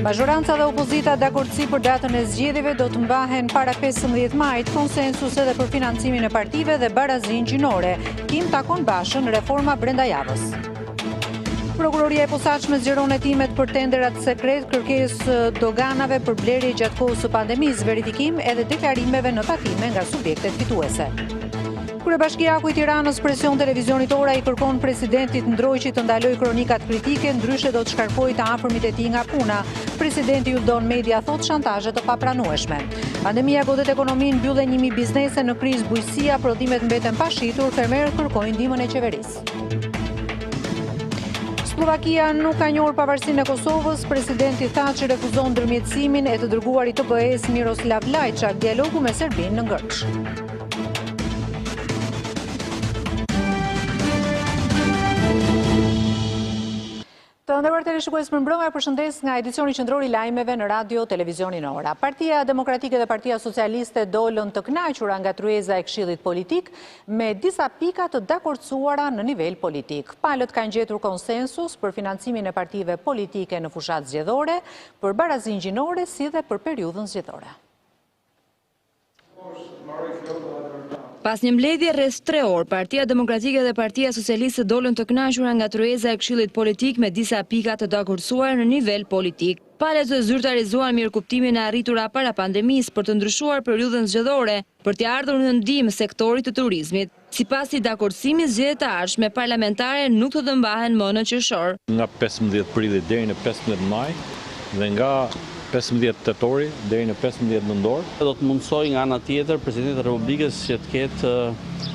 Mazhoranca dhe opozita dakordsi për datën e zgjedhjeve do të mbahen para 15 majit, konsensus edhe për financimin e partive dhe barazinë gjinore. Kim takon Bashën, reforma brenda javës. Prokuroria e posaçme zgjeron hetimet për tenderat sekret, kërkesë doganave për blerje gjatë kohës së pandemisë, verifikim edhe deklarimeve në takime nga subjektet fituese. Kryebashkiaku i Tiranës presion televizionit Ora i kërkon presidentit Ndrojçit të ndalojë kronikat kritike, ndryshe do të shkarkojë të afërmit e tij nga puna. Presidenti Uldon Media thot shantazhe të papranueshme. Pandemia godet ekonominë, mbyllen 1000 biznese në krizë, bujqësia, prodhimet mbeten pashitur, fermerët kërkojnë ndihmën e qeverisë. Slovakia nuk ka njohur pavarësinë e Kosovës, presidenti tha që refuzon ndërmjetësimin e të dërguarit të BE-s Miroslav Lajçak, dialogu me Serbinë në ngërç. Të nderuar teleshikues, mirëmbrëma, përshëndes nga edicioni qendror i lajmeve në radio televizionin Ora. Partia Demokratike dhe Partia Socialiste dolën të kënaqura nga tryeza e Këshillit Politik me disa pika të dakordsuara në nivel politik. Palët kanë gjetur konsensus për financimin e partive politike në fushat zgjedhore, për barazinë gjinore si dhe për periudhën zgjedhore. Pas një mbledhje rreth 3 orë, Partia Demokratike dhe Partia Socialiste dolën të kënaqura nga tryeza e Këshillit Politik me disa pika të dakordsuar në nivel politik. Palët zyrtarizuan mirëkuptimin e arritura para pandemisë për të ndryshuar periudhën zgjedhore, për t'i ardhur në ndihmë sektorit të turizmit. Sipas i dakordsimit, zgjedhjet e ardhshme parlamentare nuk do të mbahen më në qershor. Nga 15 prillit deri në 15 maj dhe nga 15 tetori deri në 15 nëntor. Do të mundsoj nga ana tjetër Presidenti i Republikës që të ketë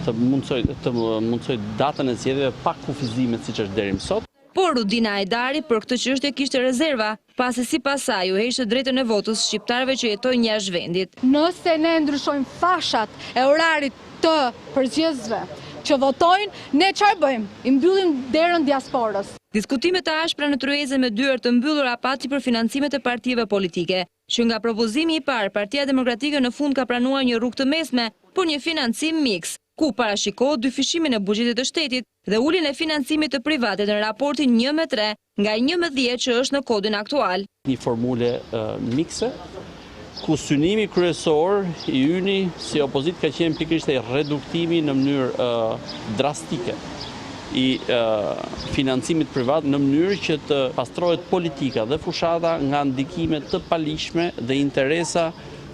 të mundsoj datën e zgjedhjeve pa kufizime siç është deri më sot. Por Rudina Hajdari për këtë çështje kishte rezerva, pasi sipas saj u heqte drejtën e votës shqiptarëve që jetojnë jashtë vendit. Nëse ne ndryshojmë fashat e orarit të përgjithësve që votojnë, ne çfarë bëjmë? I mbyllim derën diasporës. Diskutimet e ashpra në tryezën me dyert të mbyllura pati për financimet e partive politike, që nga propozimi i parë, Partia Demokratike në fund ka pranuar një rrugë të mesme për një financim miks, ku parashikohet dyfishimin e buxhetit të shtetit dhe uljen e financimit të privatit në raportin 1:3 nga 1:10 që është në kodin aktual. Një formule mikse, ku synimi kryesor i yni si opozit ka qenë pikërisht e reduktimi në mënyrë drastike i financimit privat në mënyrë që të pastrohet politika dhe fushata nga ndikime të palishme dhe interesa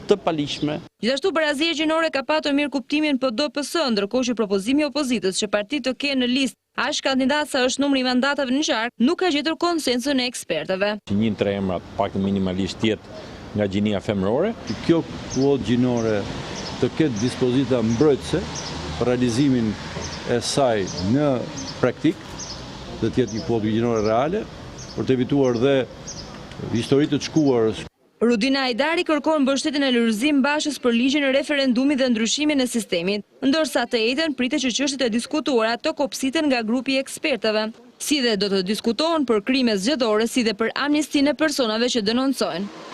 të palishme. Gjithashtu barazia gjinore ka patur mirëkuptimin PDPS, ndërkohë që propozimi i opozitës që partitë të kenë në listë aq kandidat sa është numri i mandatave në qark nuk ka gjetur konsensun e ekspertëve. Një tre emra pak minimalisht tjetë nga gjinia femërore. Kjo kuotë gjinore të ketë dispozita mbrojtëse për realizimin e saj në praktik, dhe tjetë një kuotë gjinore reale, për të evituar dhe historitë të shkuar. Rudina Hajdari kërkon mbështetjen e Lulzim Bashës për ligjin e referendumit dhe ndryshimin e sistemit, ndërsa të njëjtën pritet që çështjet e diskutuara të kopsiten nga grupi i ekspertëve, si dhe do të diskutohen për krime zgjedhore si dhe për amnistinë e personave që denoncojnë.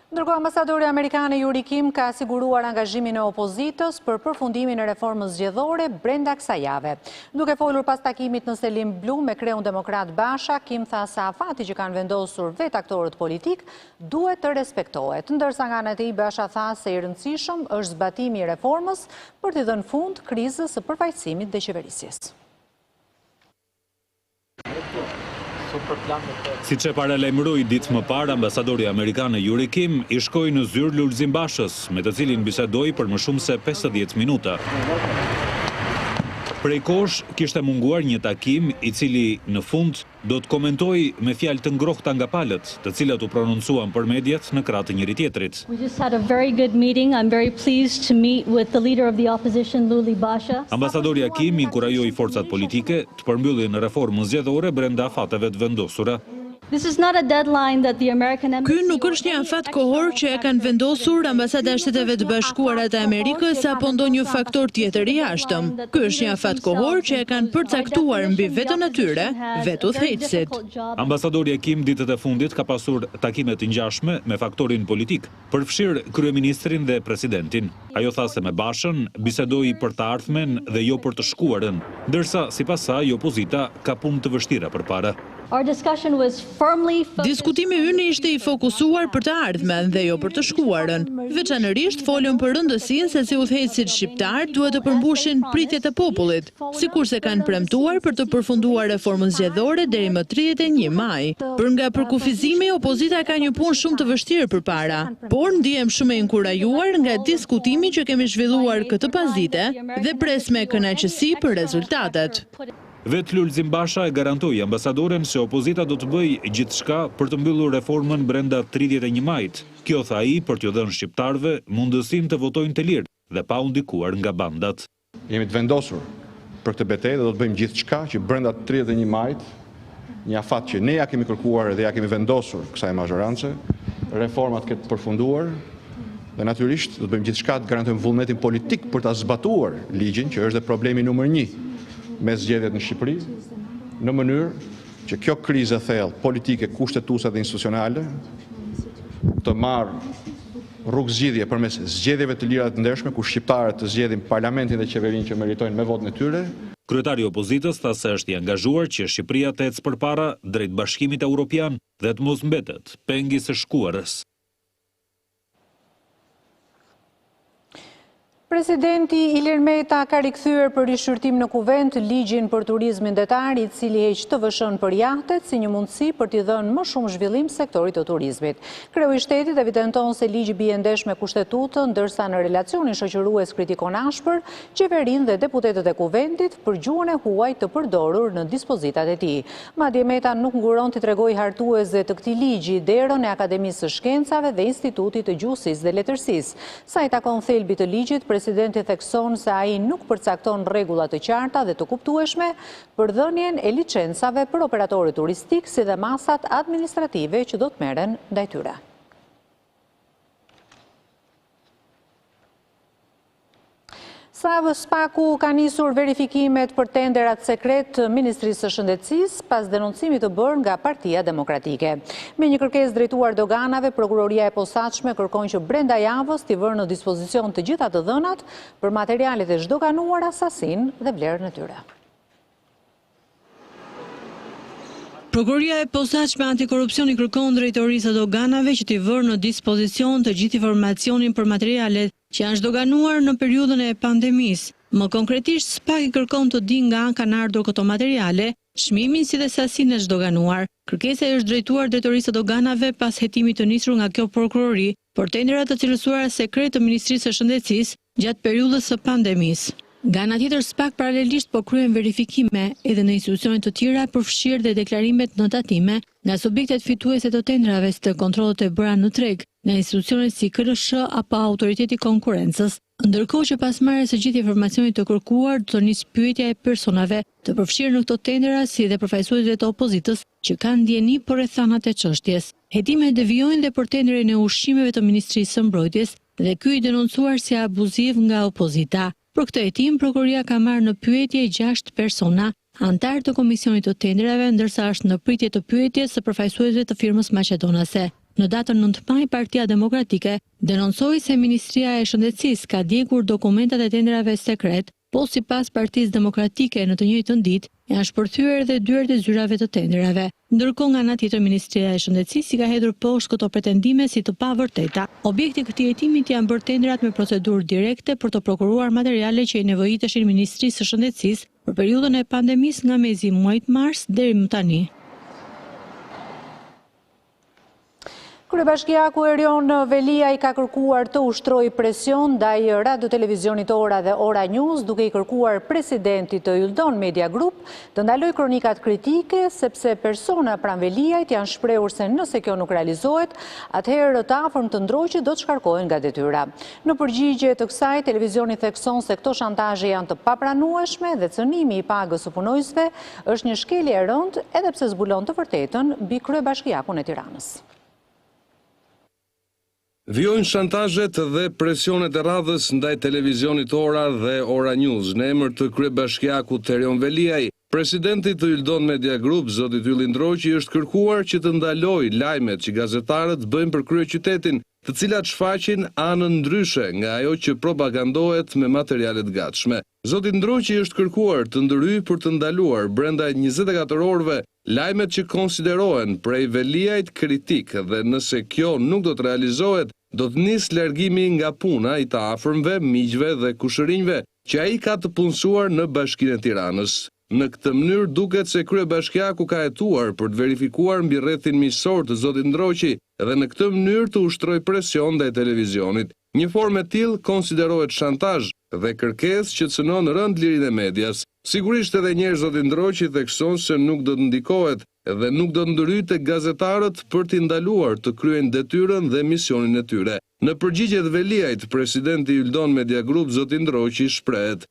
Ndërkohë, ambasadori amerikane Yuri Kim ka siguruar angazhimin e opozitës për përfundimin e reformës zgjedhore brenda kësaj jave. Duke folur pas takimit në Selim Blu me kreun demokrat Basha, Kim tha se afati që kanë vendosur vetë aktorët politik duhet të respektohet, ndërsa nga ana e tij Basha tha se i rëndësishëm është zbatimi i reformës për t'i dhënë fund krizës së përfaqësimit dhe qeverisjes. Siç e paralajmëroi ditë më parë, ambasadori amerikan Yuri Kim i shkoi në zyrë Lulzim Bashës, me të cilin bisedoi për më shumë se 50 minuta. Prej kohësh kishte munguar një takim i cili në fund do të komentoj me fjalë të ngrohta nga palët, të cilat u prononcuan për mediat në krah të njëri tjetrit. We just had a very good meeting. I'm very pleased to meet with the leader of the opposition, Luli Basha. Ambasadori Kim inkurajoi forcat politike të përmbyllin reformën zgjedhore brenda afateve të vendosura. This is not a deadline that the American Ky nuk është një afat kohor që e kanë vendosur Ambasada e Shteteve të Bashkuara të Amerikës apo ndonjë faktor tjetër i jashtëm. Ky është një afat kohor që e kanë përcaktuar mbi vetën e tyre, vetë udhëheqësit. Ambasadori Kim ditët e fundit ka pasur takime të ngjashme me faktorin politik, përfshir kryeministrin dhe presidentin. Ajo tha se me Bashën bisedoi për të ardhmen dhe jo për të shkuarën, ndërsa sipas saj opozita ka punë të vështira përpara. Our discussion was firmly focused. Diskutimi ynë ishte i fokusuar për të ardhmen dhe jo për të shkuarën. Veçanërisht folëm për rëndësinë se si udhëheqësit shqiptar duhet të përmbushin pritjet e popullit, sikurse kanë premtuar për të përfunduar reformën zgjedhore deri më 31 maj. Për nga përkufizimi, opozita ka një punë shumë të vështirë përpara, por ndihem shumë e inkurajuar nga diskutimi që kemi zhvilluar këtë pasdite dhe pres me kënaqësi për rezultatet. Vetë Lulzim Basha e garantoi ambasadoren se opozita do të bëjë gjithçka për të mbyllur reformën brenda 31 majit. Kjo tha ai për t'ju dhënë shqiptarëve mundësinë të votojnë të lirë dhe pa u ndikuar nga bandat. Jemi të vendosur për këtë betejë dhe do të bëjmë gjithçka që brenda 31 majit, një afat që ne ja kemi kërkuar dhe ja kemi vendosur kësaj mazhorance, reformat këtë përfunduar dhe natyrisht do të bëjmë gjithçka të garantojmë vullnetin politik për ta zbatuar ligjin, që është dhe problemi numër 1 me zgjedhjet në Shqipëri, në mënyrë që kjo krizë e thellë politike, kushtetuese dhe institucionale të marrë rrugë zgjidhje përmes zgjedhjeve të lira të ndershme, ku shqiptarët të zgjedhin parlamentin dhe qeverinë që meritojnë me votën e tyre. Kryetari i opozitës tha se është i angazhuar që Shqipëria të ecë përpara drejt Bashkimit Evropian dhe të mos mbetet pengi së shkuarës. Presidenti Ilir Meta ka rikthyer për rishqyrtim në kuvent ligjin për turizmin detar, i cili heq TVSH-n për jahtet si një mundësi për t'i dhënë më shumë zhvillim sektorit të turizmit. Kreu i shtetit evidenton se ligji bie ndesh me kushtetutën, ndërsa në relacionin shoqërues kritikon ashpër qeverinë dhe deputetët e kuventit për gjuhën e huaj të përdorur në dispozitat e tij. Madje Meta nuk nguron t'i tregojë hartuesve të këtij ligji derën e Akademisë së Shkencave dhe Institutit të Gjuhësisë dhe Letërsisë. Sa i takon thelbit të ligjit, presidenti thekson se ai nuk përcakton rregulla të qarta dhe të kuptueshme për dhënien e licencave për operatorët turistik, si dhe masat administrative që do të merren ndaj tyre. Savës paku ka nisur verifikimet për tenderat sekret të Ministrisë së Shëndetësisë pas denoncimit të bërë nga Partia Demokratike. Me një kërkesë drejtuar doganave, prokuroria e posaçme kërkon që brenda javës t'i vënë në dispozicion të gjitha të dhënat për materialet e zhdoganuara, sasinë dhe vlerën e tyre. Prokuroria e posaçme antikorrupsioni kërkon drejtorisë së doganave që t'i vënë në dispozicion të gjithë informacionin për materialet që janë zhdoganuar në periudhën e pandemisë. Më konkretisht, SPAK i kërkon të di nga kanë ardhur këto materiale, çmimin si dhe sasinë e zhdoganuar. Kërkesa është drejtuar drejtorisë së doganave pas hetimit të nisur nga kjo prokurori për tenderat të cilësuara sekret të Ministrisë së Shëndetësisë gjatë periudhës së pandemisë. Nga ana tjetër, SPAK paralelisht po kryen verifikime edhe në institucione të tjera përfshirë dhe deklarimet në tatime nga subjektet fituese të tendrave si të kontrollet e bëra në treg, nga institucionet si KLSH apo Autoriteti i Konkurrencës, ndërkohë që pas marrjes së gjithë informacionit të kërkuar do të nisë pyetja e personave të përfshirë në këto tendera si dhe përfaqësuesve të opozitës që kanë ndjeni për rrethanat e çështjes. Hetimet devijojnë dhe për tenderin e ushqimeve të Ministrisë së Mbrojtjes dhe ky i denoncuar si abuziv nga opozita. Për këtë hetim, prokuroria ka marrë në pyetje 6 persona, antar të Komisionit të Tenderave, ndërsa është në pritje të pyetjes së përfaqësuesve të firmës maqedonase. Në datën 9 maj, Partia Demokratike denoncoi se Ministria e Shëndetësisë ka djegur dokumentat e tenderave sekret, po sipas Partisë Demokratike në të njëjtën ditë janë shpërthyer edhe dyert e zyrave të tenderave. Ndërkohë nga ana tjetër Ministria e Shëndetësisë i ka hedhur poshtë këto pretendime si të pavërteta. Objekti i këtij hetimi janë bërë tenderat me procedurë direkte për të prokuruar materiale që i nevojiteshin Ministrisë së Shëndetësisë për periudhën e pandemisë nga mezi muajit mars deri më tani. Kryebashkiaku Erion Velia i ka kërkuar të ushtrojë presion ndaj Radio Televizionit Ora dhe Ora News, duke i kërkuar presidentit të Yldon Media Group të ndalojë kronikat kritike, sepse persona pranë Veliajt janë shprehur se nëse kjo nuk realizohet, atëherë të afërm të ndroqit do të shkarkohen nga detyra. Në përgjigje të kësaj, televizioni thekson se këto shantazhe janë të papranueshme dhe cënimi i pagës së punojësve është një shkelje e rëndë, edhe pse zbulon të vërtetën mbi kryebashkiakun e Tiranës. Vjojnë shantazhet dhe presionet e radhës ndaj televizionit Ora dhe Ora News në emër të kryebashkiakut Erion Veliaj. Presidenti të Yldon Media Group, zoti Ylli Ndroqi, është kërkuar që të ndalojë lajmet që gazetarët bëjnë për kryeqytetin, të cilat shfaqin anën ndryshe nga ajo që propagandohet me materialet gatshme. Zoti Ndroqi është kërkuar të ndërhyjë për të ndaluar brenda 24 orëve lajmet që konsiderohen prej veliajt kritik dhe nëse kjo nuk do të realizohet, do të nis largimi nga puna i të afërmve, miqve dhe kushërinjve që ai ka të punësuar në Bashkinë e Tiranës. Në këtë mënyrë duket se kryebashkiaku ka hetuar për të verifikuar mbi rrethin miqësor të zotit Ndroqi dhe në këtë mënyrë të ushtroj presion ndaj televizionit. Një formë e tillë konsiderohet shantazh dhe kërkesë që cënon rënd lirinë e medias. Sigurisht edhe njerëz zoti Ndroqi thekson se nuk do të ndikohet dhe nuk do të ndryte gazetarët për t'i ndaluar të kryejnë detyrën dhe misionin e tyre. Në përgjigje të veliajt, presidenti i Yldon Media Group zoti Ndroqi shprehet: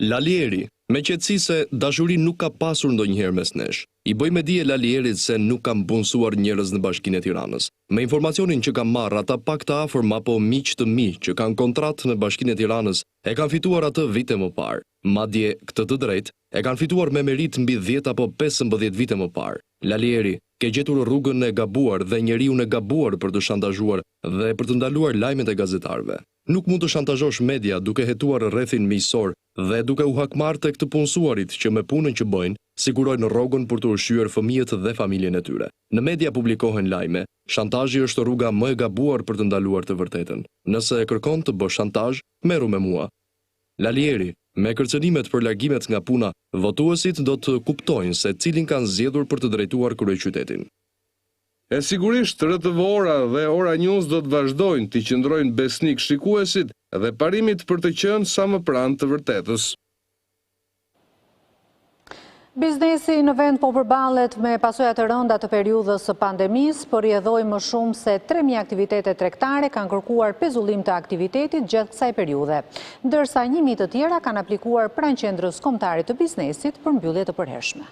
Lalieri, me qetësi se dashuri nuk ka pasur ndonjëherë mes nesh. I bëj me dije Lalierit se nuk kam punësuar njerëz në Bashkinë e Tiranës. Me informacionin që kam marrë, ata pak të afërm apo miq të mi që kanë kontratë në Bashkinë e Tiranës e kanë fituar atë vite më parë. Madje këtë të drejtë e kanë fituar me merit mbi 10 apo 15 vite më parë. Lalieri, ke gjetur rrugën e gabuar dhe njeriu e gabuar për të shantazhuar dhe për të ndaluar lajmet e gazetarëve. Nuk mund të shantazhosh media duke hetuar rrethin miqësor dhe duke u hakmarrë tek të punësuarit që me punën që bëjnë sigurojnë rrogën për të ushqyer fëmijët dhe familjen e tyre. Në media publikohen lajme, shantazhi është rruga më e gabuar për të ndaluar të vërtetën. Nëse e kërkon të bësh shantazh, merru me mua. Lalieri, me kërcënimet për largimet nga puna, votuesit do të kuptojnë se cilin kanë zgjedhur për të drejtuar kryeqytetin. E sigurisht, RTV Ora dhe Ora News do të vazhdojnë të qëndrojnë besnik shikuesit dhe parimit për të qenë sa më pranë të vërtetës. Biznesi në vend po përballet me pasojat e rënda të periudhës së pandemisë, por rrjedhoi më shumë se 3.000 aktivitete tregtare kanë kërkuar pezullim të aktivitetit gjatë kësaj periudhe, ndërsa 1.000 të tjera kanë aplikuar pranë qendrës kombëtare të biznesit për mbyllje të përhershme.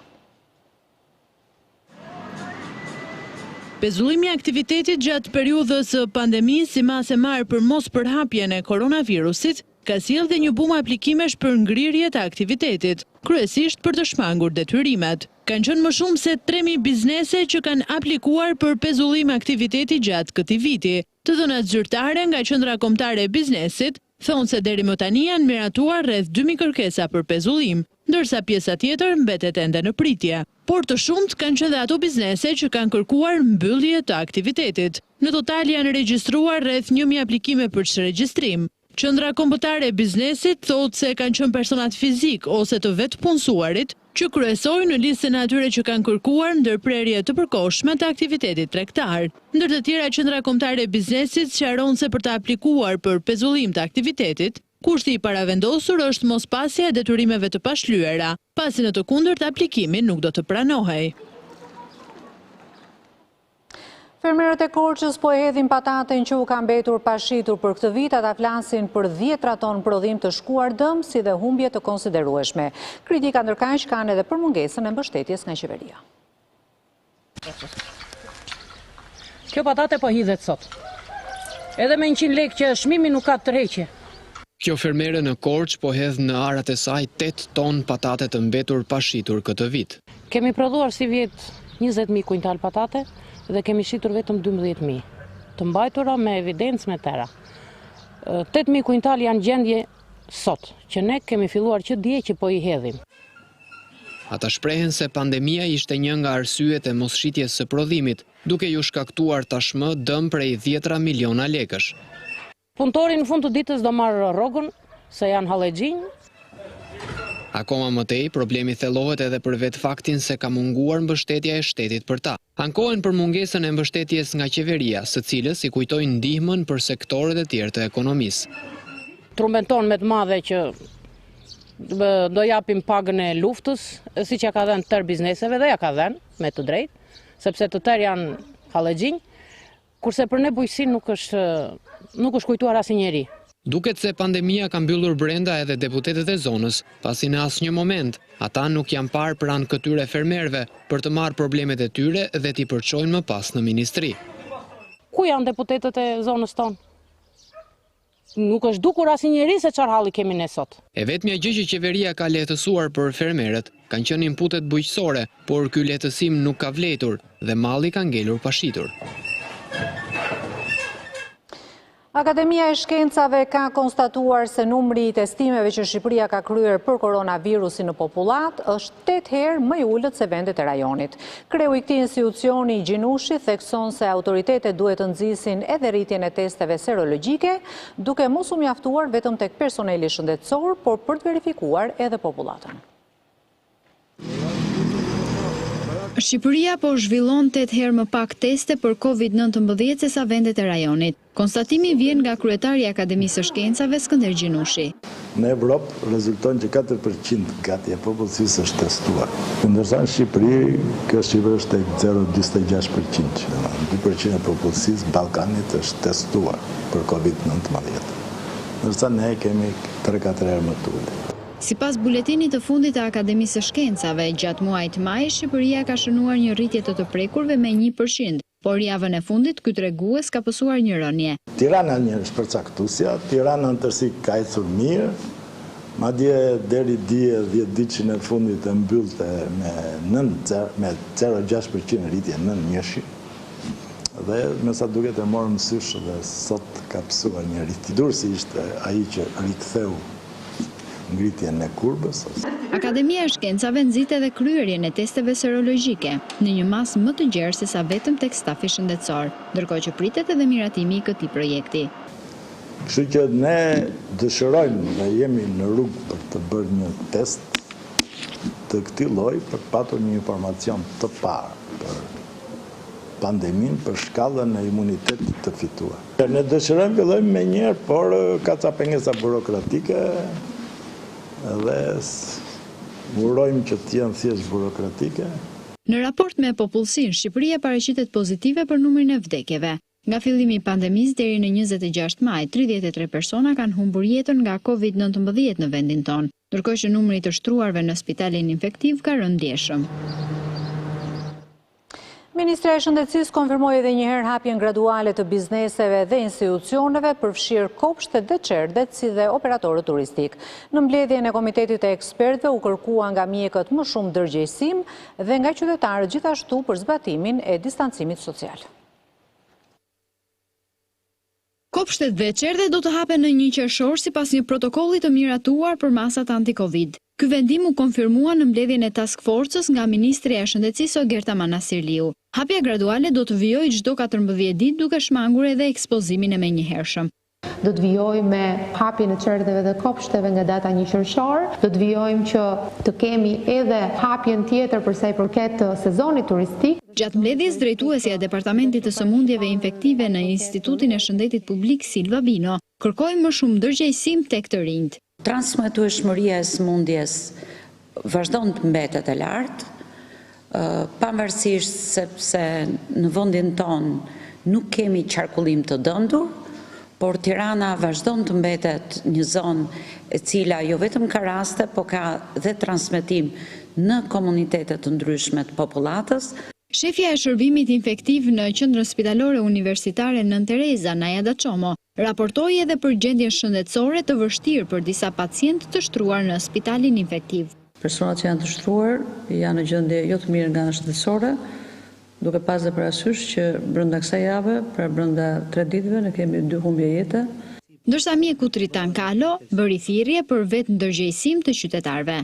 Pezullimi i aktivitetit gjatë periudhës së pandemisë si masë e marrë për mos përhapjen e koronavirusit, ka sjellë dhe një bumë aplikimesh për ngrirje të aktivitetit, kryesisht për të shmangur detyrimet. Kanë qenë më shumë se 3.000 biznese që kanë aplikuar për pezullim aktiviteti gjatë këtij viti. Të dhënat zyrtare nga Qendra Kombëtare e Biznesit thonë se deri më tani janë miratuar rreth 2.000 kërkesa për pezullim, ndërsa pjesa tjetër mbetet ende në pritje. Por të shumt kanë qenë ato biznese që kanë kërkuar mbyllje të aktivitetit. Në total janë regjistruar rreth 1.000 aplikime për çregjistrim. Qendra Kombëtare e Biznesit thotë se kanë qenë personat fizik ose të vetë punësuarit që kryesojnë në listën e atyre që kanë kërkuar ndërprerje të përkohshme të aktivitetit tregtar. Ndër të tjera, Qendra Kombëtare e Biznesit sqaron se për të aplikuar për pezullim të aktivitetit, kushti i paravendosur është mospasja e detyrimeve të pashtlyera, pasi në të kundërt aplikimi nuk do të pranohej. Fermerët e Korçës po e hedhin pataten që u ka mbetur pashitur për këtë vit, ata flasin për 10 ton prodhim të shkuar dëm, si dhe humbje të konsiderueshme. Kritika ndërkaq kanë edhe për mungesën e mbështetjes nga qeveria. Kjo patate po hidhet sot. Edhe me 100 lekë që çmimi nuk ka tërheqje. Kjo fermere në Korçë po hedh në arat e saj 8 ton patate të mbetur pashitur këtë vit. Kemi prodhuar si vjet 20.000 kuintal patate dhe kemi shitur vetëm 12.000. Të mbajtura me evidencë me tëra. 8.000 kuintal janë gjendje sot, që ne kemi filluar që dje që po i hedhim. Ata shprehen se pandemia ishte një nga arsyet e mosshitjes së prodhimit, duke ju shkaktuar tashmë dëm prej 10 miliona lekësh. Punëtori në fund të ditës do marrë rrogën, se janë hallexhinj. Akoma më tej, problemi thellohet edhe për vetë faktin se ka munguar mbështetja e shtetit për ta. Ankohen për mungesën e mbështetjes nga qeveria, së cilës i kujtojnë ndihmën për sektorët e tjerë të ekonomisë. Trumbeton me të madhe që do japim pagën e luftës, siç ja ka dhënë tërë bizneseve dhe ja ka dhënë me të drejtë, sepse të tërë janë hallexhinj, kurse për ne bujqësinë nuk është kujtuar asnjëri. Duket se pandemia ka mbyllur brenda edhe deputetët e zonës, pasi në asnjë moment ata nuk janë parë pranë këtyre fermerëve për të marrë problemet e tyre dhe t'i përçojnë më pas në ministri. Ku janë deputetët e zonës tonë? Nuk është dukur asnjëri se çfarë halli kemi ne sot. E vetmja gjë që qeveria ka lehtësuar për fermerët kanë qenë inputet bujqësore, por ky lehtësim nuk ka vletur dhe malli ka ngelur pashitur. Akademia e Shkencave ka konstatuar se numri i testimeve që Shqipëria ka kryer për koronavirusin në popullat është 8 herë më i ullët se vendet e rajonit. Kreu i këtij institucioni i Gjinushi thekson se autoritetet duhet të nxisin edhe rritjen e testeve serologjike, duke mos u mjaftuar vetëm tek personeli shëndetësor, por për të verifikuar edhe popullatën. Shqipëria po zhvillon 8 herë më pak teste për COVID-19 se sa vendet e rajonit. Konstatimi vjen nga kryetari i Akademisë së Shkencave Skënder Gjinushi. Në Evropë rezulton që 4% gati e popullsisë është testuar. Ndërsa në Shqipëri, kjo shifër është tek 0,26%. 2% e popullsisë Ballkanit është testuar për COVID-19. Ndërsa ne kemi 3-4 herë më të ulët. Sipas buletinit të fundit të Akademisë së Shkencave, gjatë muajit maj, Shqipëria ka shënuar një rritje të prekurve me 1%, por javën e fundit ky tregues ka pësuar një rënje. Tirana një është përcaktuesja, Tirana në tërësi ka ecur mirë, madje deri dje 10 ditëshin e fundit e mbyllte me 0,6% rritje në njëshi. Dhe me sa duket e morëm mësysh dhe sot ka pësuar një rritje. Dursi ishte ai që riktheu ngritjen e kurbës. Akademia e Shkencave nxit edhe kryerjen e testeve serologjike në një mas më të gjerë se sa vetëm tek stafi shëndetësor, ndërkohë që pritet edhe miratimi i këtij projekti. Kështu që ne dëshirojmë dhe jemi në rrugë për të bërë një test të këtij lloji për të patur një informacion të parë për pandemin, për shkallën e imunitetit të fituar. Ne dëshirojmë fillojmë me njëherë, por ka ca pengesa burokratike dhe urojmë që të jenë thjesht burokratike. Në raport me popullsinë, Shqipëria paraqitet pozitive për numrin e vdekjeve. Nga fillimi i pandemisë deri në 26 maj, 33 persona kanë humbur jetën nga COVID-19 në vendin tonë, ndërkohë që numri i të shtruarve në spitalin infektiv ka rënë ndjeshëm. Ministria e Shëndetësisë konfirmoi edhe një herë hapjen graduale të bizneseve dhe institucioneve, përfshirë kopshtet dhe çerdhet si dhe operatorët turistik. Në mbledhjen e komitetit e ekspertëve u kërkua nga mjekët më shumë dërgjegjësim dhe nga qytetarët gjithashtu për zbatimin e distancimit social. Kopshtet dhe çerdhet do të hapen në 1 qershor sipas një protokolli të miratuar për masat anti-Covid. Ky vendim u konfirmua në mbledhjen e task force-s nga Ministria e Shëndetësisë Ogerta Manasirliu. Hapja graduale do të vijojë çdo 14 ditë duke shmangur edhe ekspozimin e menjëhershëm. Do të vijojmë me hapjen e çerdheve dhe kopshteve nga data 1 qershor. Do të vijojmë që të kemi edhe hapjen tjetër për sa i përket sezonit turistik. Gjatë mbledhjes, drejtuesja e Departamentit të Sëmundjeve Infektive në Institutin e Shëndetit Publik Silva Bino kërkoi më shumë ndërgjegjësim tek të rinjt. Transmetueshmëria e sëmundjes vazhdon të mbetet e lartë, pavarësisht sepse në vendin ton nuk kemi qarkullim të dëndur, por Tirana vazhdon të mbetet një zonë e cila jo vetëm ka raste, po ka dhe transmetim në komunitetet të ndryshme të popullatës. Shefja e shërbimit infektiv në Qendrën Spitalore Universitare Nën Tereza, Naja Daçomo, raportoi edhe për gjendjen shëndetësore të vështirë për disa pacientë të shtruar në spitalin infektiv. Personat që janë të shtruar janë në gjendje jo të mirë nga ana shëndetësore, duke pasur parasysh që brenda kësaj jave, pra brenda 3 ditëve, ne kemi 2 humbje jete. Ndërsa mjeku Tritan Kalo bëri thirrje për vetë ndërgjegjësim të qytetarëve.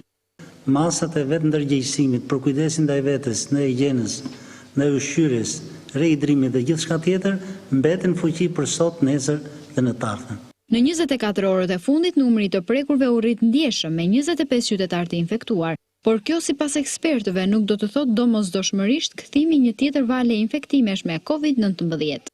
Masat e vetë ndërgjegjësimit për kujdesin ndaj vetes, në higjienës, në ushqyerjes, rihidrimit dhe gjithçka tjetër mbeten fuqi për sot, nesër dhe në të ardhmen. Në 24 orët e fundit numri të prekurve u rrit ndjeshëm me 25 qytetarë të infektuar, por kjo sipas ekspertëve nuk do të thotë domosdoshmërisht kthimi një tjetër vale infektimesh me COVID-19.